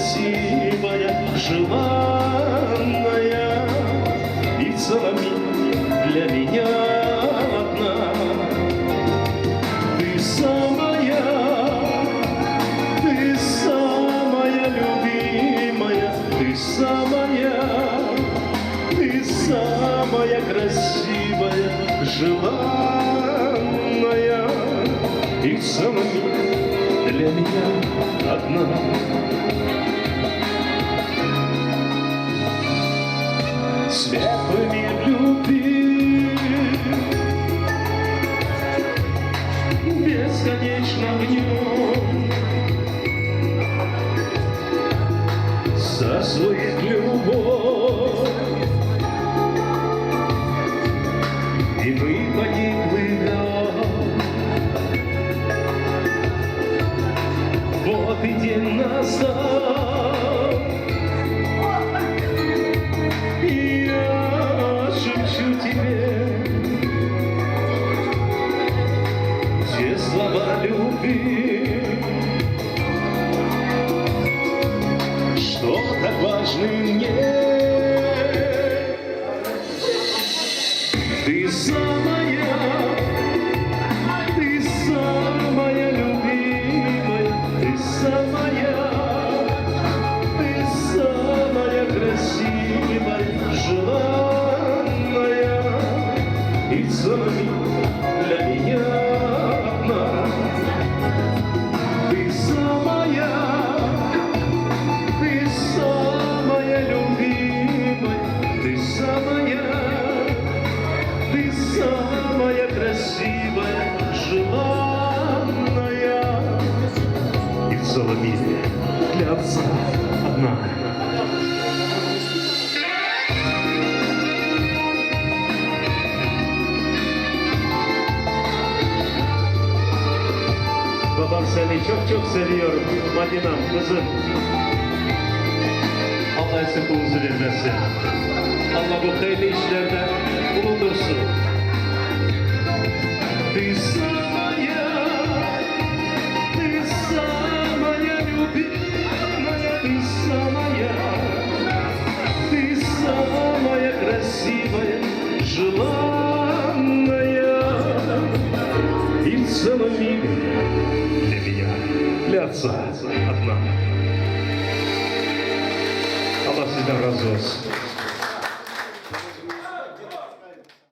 красивая, желанная, и в целом мире для меня одна. Ты самая любимая, ты самая красивая, желанная, и в целом мире для меня одна. Светлыми любви, бесконечным днем, сосует любовь, и мы пониклы. Вот и день настал, и я шепчу тебе те слова любви, что так важны мне. Ты самая любимая, ты самая красивая, желанная, и в целом мире для меня одна. Ты самая любимая, ты самая красивая, желанная, и в целом мире для отца одна. Babam seni çok seviyorum Madinam kızım. Allah sık huzur vermesin. Allah bu hayırlı işlerde bulundursun. Ты самая любимая, ты самая красивая, желанная, и в целом мире для меня, для отца одна. Allah sizden razı olsun.